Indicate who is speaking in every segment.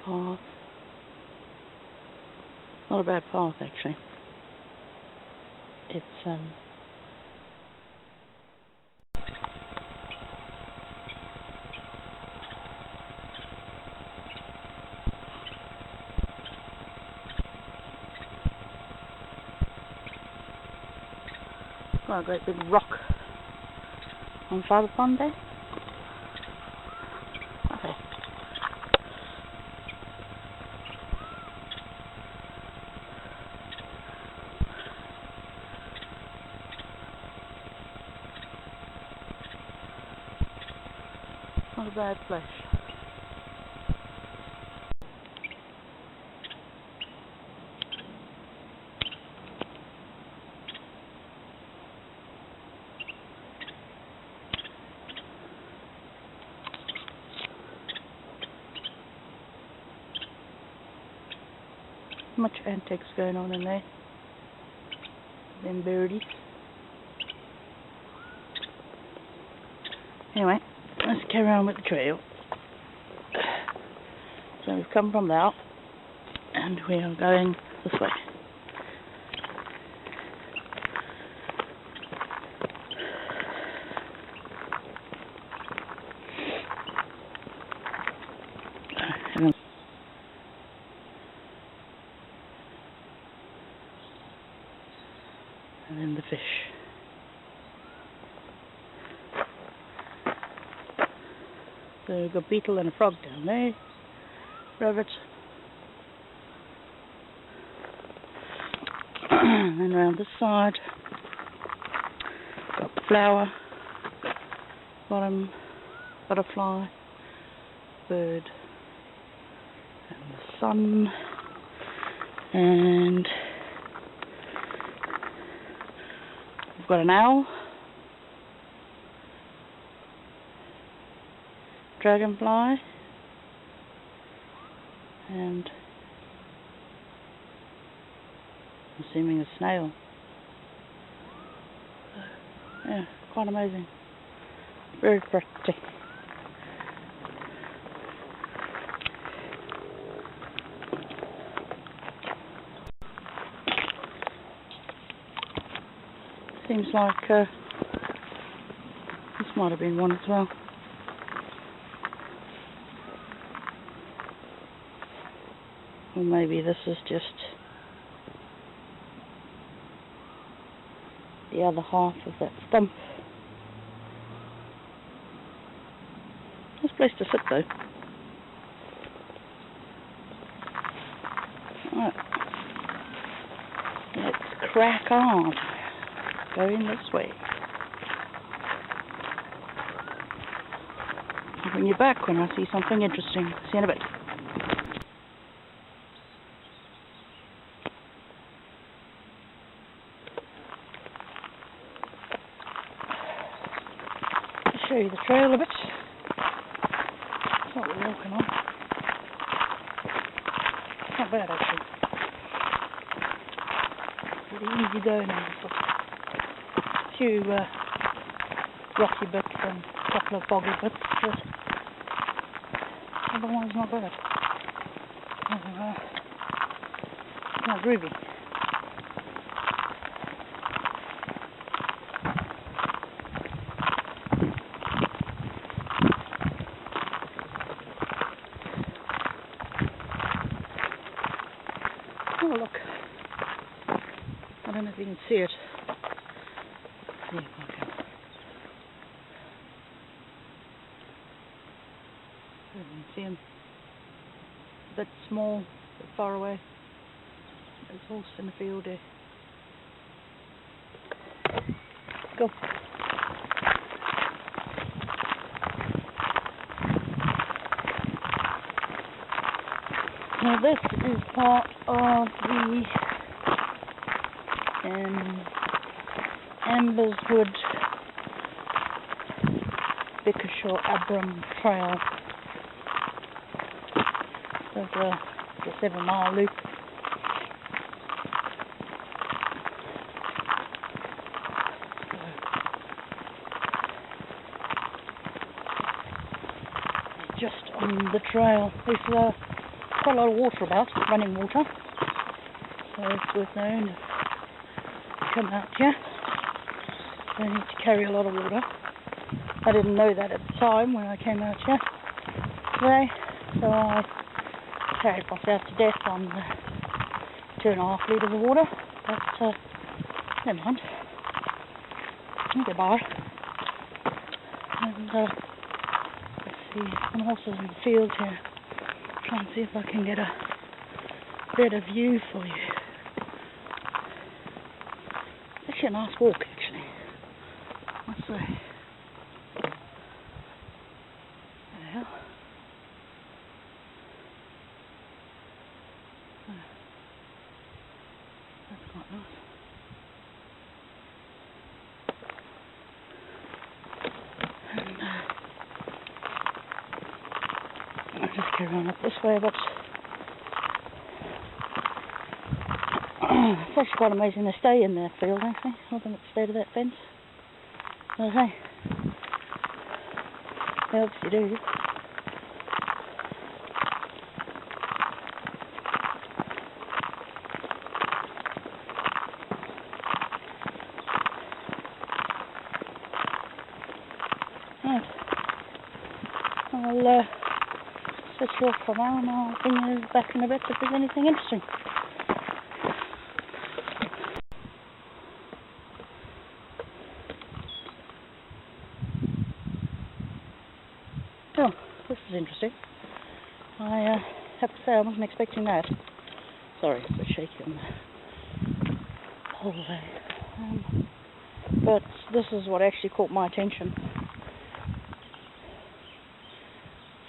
Speaker 1: path. Not a bad path actually. It's got a great big rock on the side of the pond there. Okay. Not a bad place. Much antics going on in there. Them birdies. Anyway, let's carry on with the trail. So we've come from there and we are going this way. And then the fish. So we've got beetle and a frog down there. Rabbit. And then around this side, got the flower, bottom, butterfly, bird, and the sun, and we've got an owl, dragonfly, and I'm assuming a snail. Yeah, quite amazing. Very pretty. Seems like this might have been one as well. Or maybe this is just the other half of that stump. Nice place to sit though. Right. Let's crack on. Going this way. I'll bring you back when I see something interesting. See you in a bit. I'll show you the trail a bit. That's what we're walking on. It's not bad actually. Pretty easy going on this one. A few rocky bits and a couple of boggy bits, but otherwise not bad. Not groovy. Oh look, I don't know if you can see it. See if I can. You can see him. A bit small, a bit far away. There's a horse in the field there. Go. Now this is part of the Amberswood Bickershaw Abram Trail. So it's a 7-mile loop. Just on the trail. There's quite a lot of water about, running water. So it's worth knowing to come out here. They need to carry a lot of water. I didn't know that at the time when I came out here today, so I carried myself to death on 2.5 litres of water, but never mind. Goodbye. And let's see, some horses in the field here. Try and see if I can get a better view for you. Actually a nice walk, actually. Must say. Yeah. That's quite nice. And I'll just carry on up this way, but it's actually quite amazing they stay in that field, actually. Look at the state of that fence. But hey, they obviously do. Right. I'll switch you off for now and I'll bring you back in a bit if there's anything interesting. Oh, this is interesting. I have to say I wasn't expecting that. Sorry, it's a bit shaky on the hallway. But this is what actually caught my attention.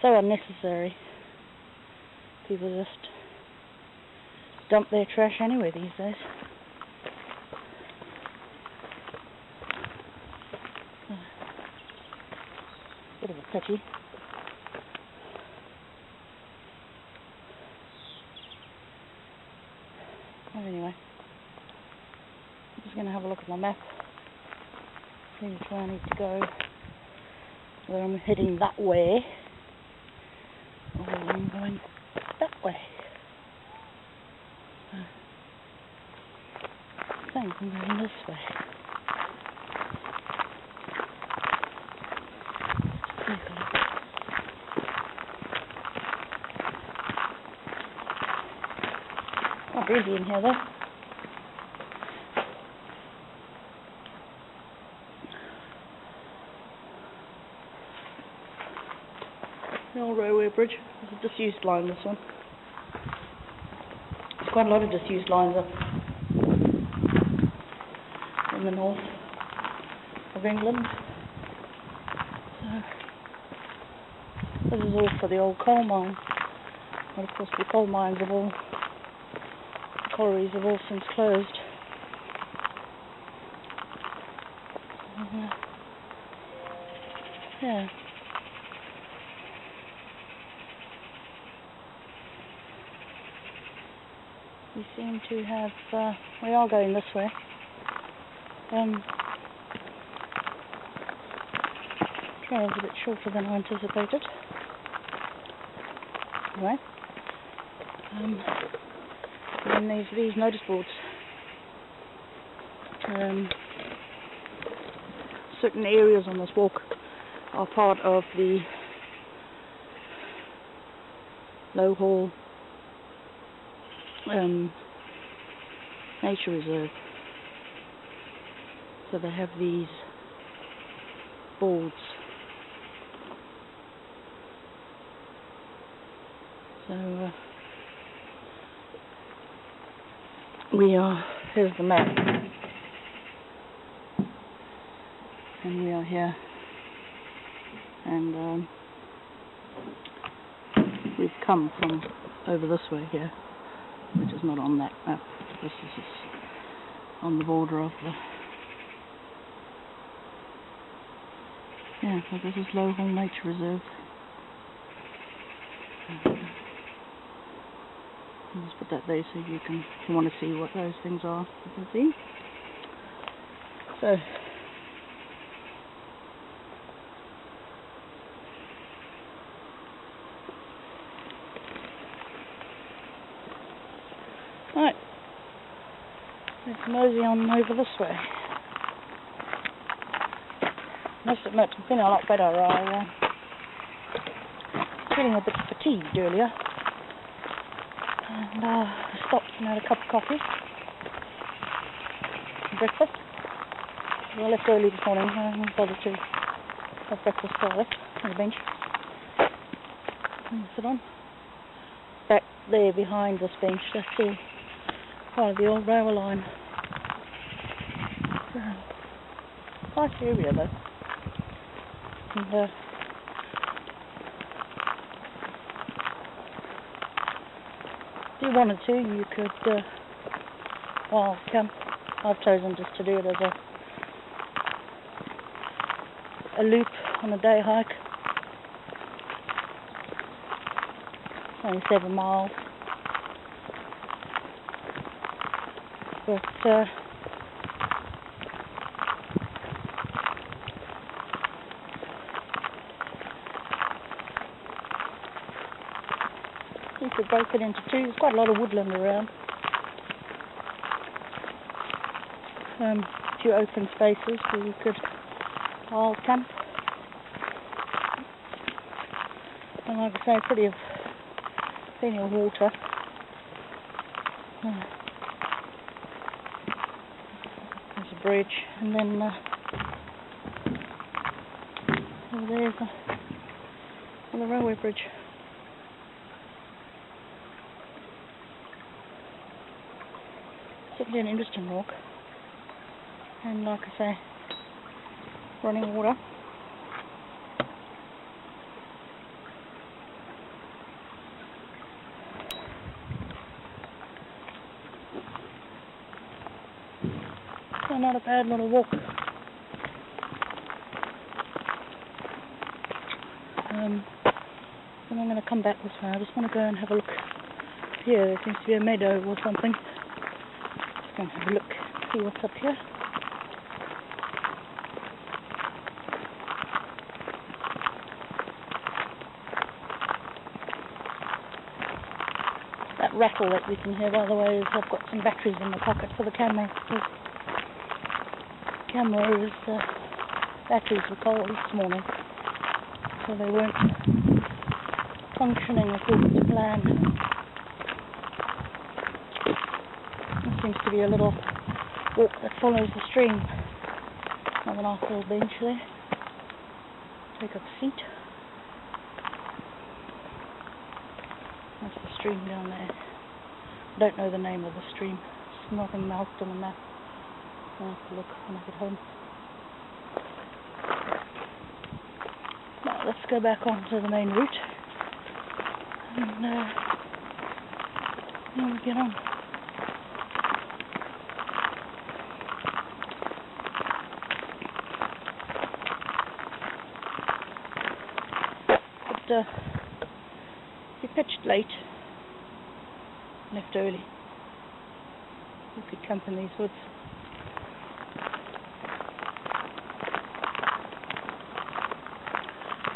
Speaker 1: So unnecessary. People just dump their trash anywhere these days. Bit of a pity. Well, anyway, I'm just going to have a look at my map, see which way I need to go, whether I'm heading that way or whether I'm going that way. I think I'm going this way. Quite breezy in here though. The old railway bridge. There's a disused line, this one. There's quite a lot of disused lines up in the north of England. So, this is all for the old coal mine. And of course the coal mines have all, the collieries have all since closed. Yeah. We seem to have, we are going this way. Trail's a bit shorter than I anticipated. Anyway. And then these notice boards. Certain areas on this walk are part of the Low Hall Nature Reserve. So they have these boards. So we are, here's the map, and we are here, and we've come from over this way here, which is not on that map. This is on the border of the, yeah, so this is Low Hall Nature Reserve. I'll just put that there so you can, if you want to see what those things are, you can see. So, Right, let's mosey on over this way. Must admit, I'm feeling a lot better. I was feeling a bit fatigued earlier, and I stopped and had a cup of coffee, breakfast. I left early this morning. I didn't bother to have breakfast early on the bench. And sit on. Back there behind this bench, that's all part of the old railway line. Nice area though. And if you wanted to, you could camp. I've chosen just to do it as a loop on a day hike. It's only 7 miles. But you could break it into two. There's quite a lot of woodland around. A few open spaces where you could all camp. And like I say, plenty of water. There's a bridge, and then there's the railway bridge. Certainly an interesting walk, and like I say, running water. So not a bad little walk. And I'm going to come back this way. I just want to go and have a look here. There seems to be a meadow or something. Just going to have a look, see what's up here. That rattle that we can hear, by the way, is I've got some batteries in my pocket for the camera. The camera's batteries were cold this morning, so they weren't functioning according to plan. There seems to be a little walk that follows the stream. Have a nice little bench there. Take up a seat. That's the stream down there. I don't know the name of the stream. It's nothing marked on the map. I'll have to look when I get home. Now let's go back onto the main route and we'll get on. But we pitched late, left early. We could camp in these woods.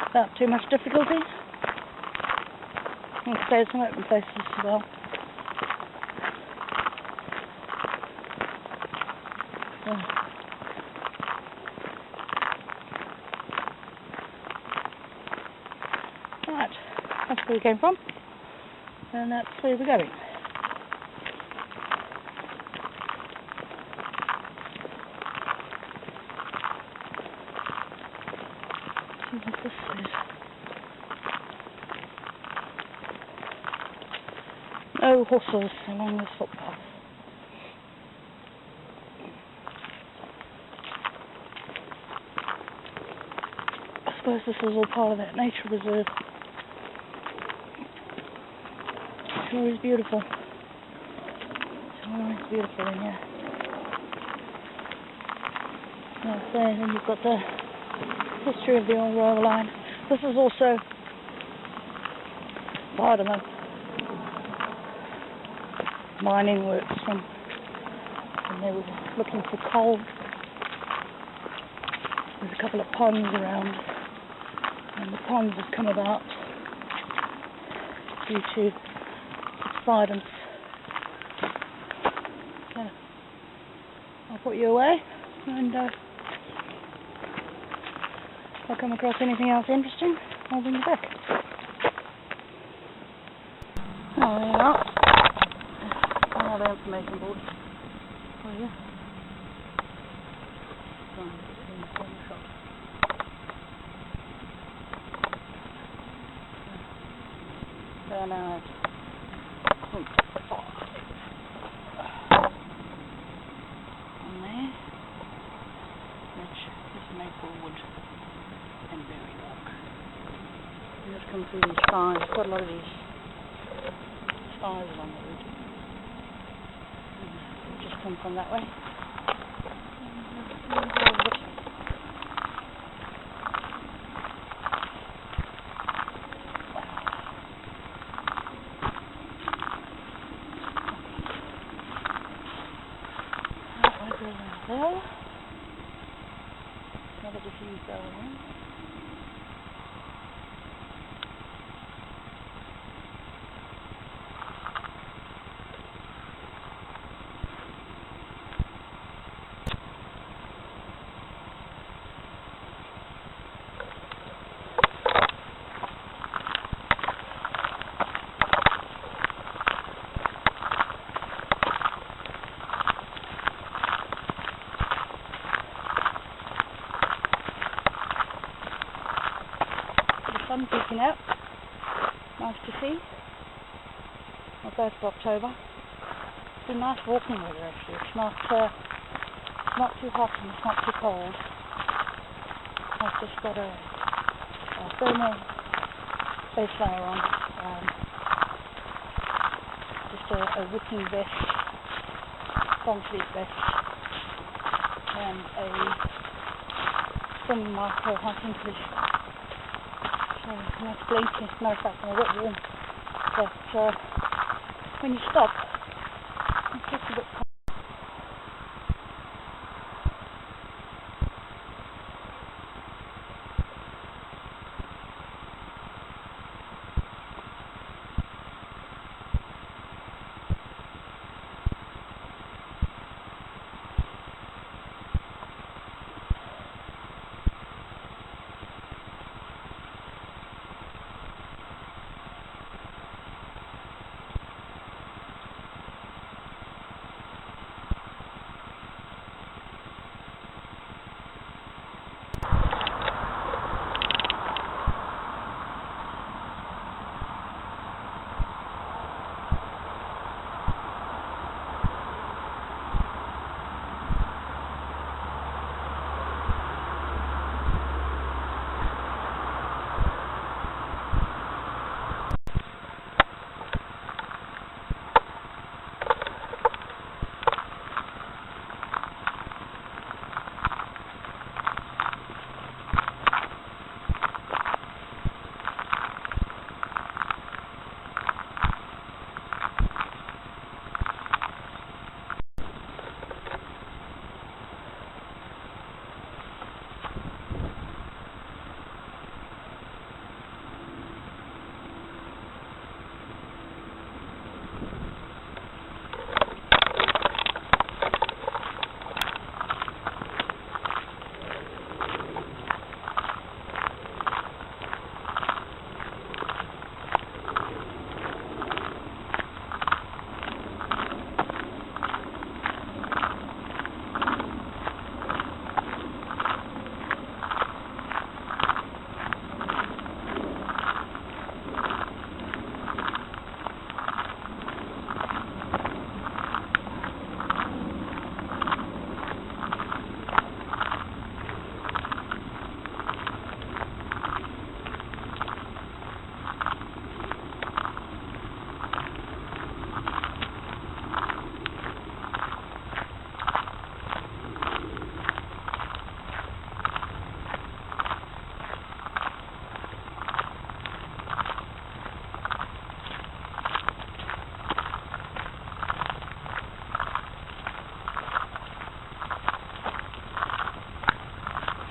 Speaker 1: Without too much difficulty. And there's some open places as well. Right, that's where we came from, and that's where we're going. See what this is. No horses along this footpath. I suppose this is all part of that nature reserve. It's always beautiful. It's always beautiful in here. Right there, then you've got the history of the old railway line. This is also part of a mining works and they were looking for coal. There's a couple of ponds around, and the ponds have come about due to subsidence So I'll put you away, and if I come across anything else interesting, I'll bring you back. Oh, there you are. Another information board for you. There now is on there, which is maple wood and berry bark. You just come through these spires, quite a lot of these spires along the route. You just come from that way. There. Another diffused bell around. Sun peeking out, nice to see, on the 1st of October. It's been nice walking weather actually, it's not too hot and it's not too cold. I've just got a thermal base layer on, just a wicking vest, long sleeve vest, and a spring micro hiking fish. Nice blinking, matter of fact, I'm a bit warm, but when you stop, it gets a bit cold.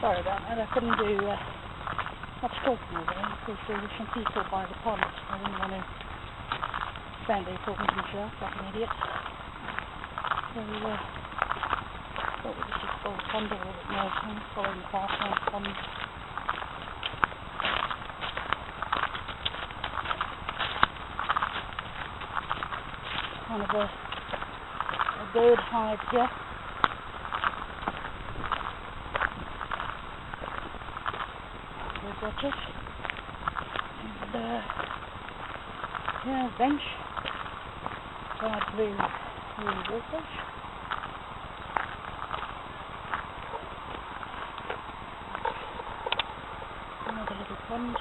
Speaker 1: Sorry about that, I couldn't do much talking over there because there were some people by the pond. I didn't want to stand there talking to myself like an idiot. So thought we'd just explore the pond a little bit more, so I'm following the path around the pond. Kind of a bird hide here. Bird watchers. And yeah, bench. Dried blue waters. Another little pond.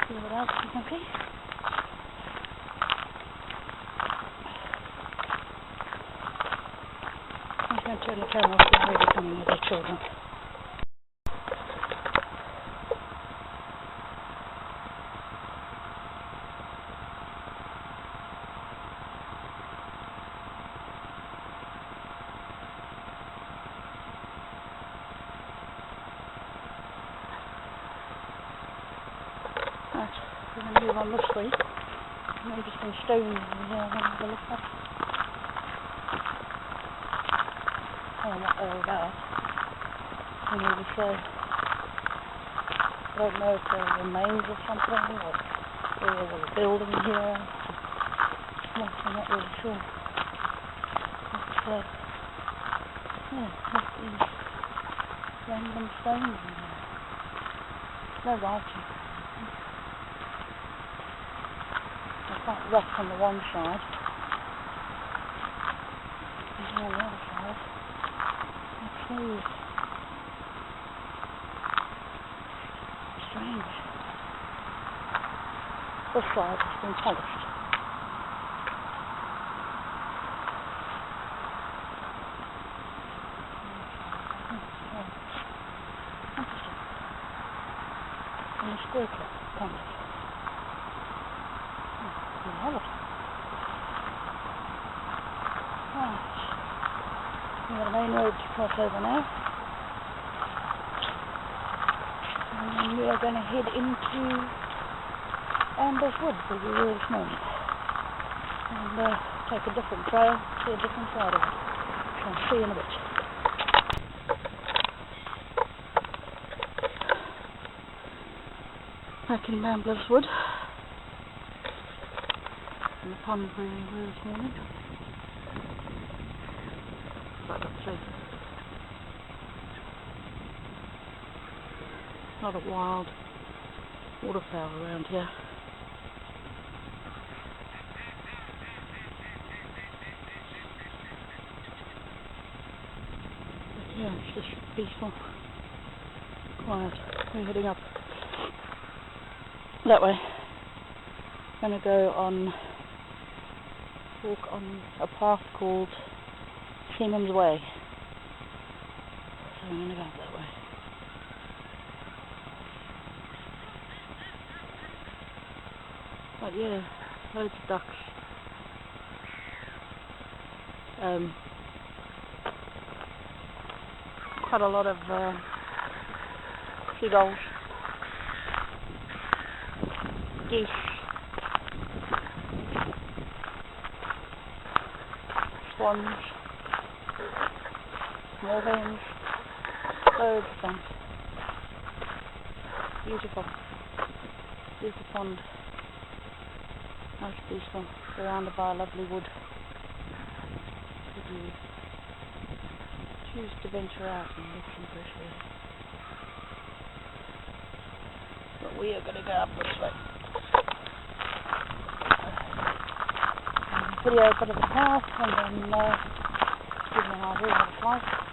Speaker 1: See what else you can see. I'm going to turn the camera off, they're already coming with their children. Right, we're going to move on this way. Some interesting stones in here I want to have a look at. I don't know what they're about. I don't know if they're remains of something or there was a building here. I'm not really sure. But yeah, there's these random stones in there. No writing. They're quite rough on the one side. And on the other side, they're smooth. Strange. This side has been polished. Interesting. And the square clip, kind of. Right. We've got a main road to cross over now. And then we are going to head into Amber's Wood, where we were this morning. And take a different trail, see a different side of it. I'll see you in a bit. Back in Amber's Wood. In the pond where we were this morning. Right up through. A lot of wild waterfowl around here. But yeah, it's just peaceful, quiet. We're heading up that way. Gonna go on walk on a path called Seaman's Way. So I'm going to go up that way. But yeah, loads of ducks. Quite a lot of seagulls, geese, swans, moorhens, loads of them. Beautiful. Beautiful pond. Nice peaceful. Surrounded by a lovely wood. If you choose to venture out and get some fresh air. But we are going to go up this way. Video a bit of the path and then give you an idea of what it's like.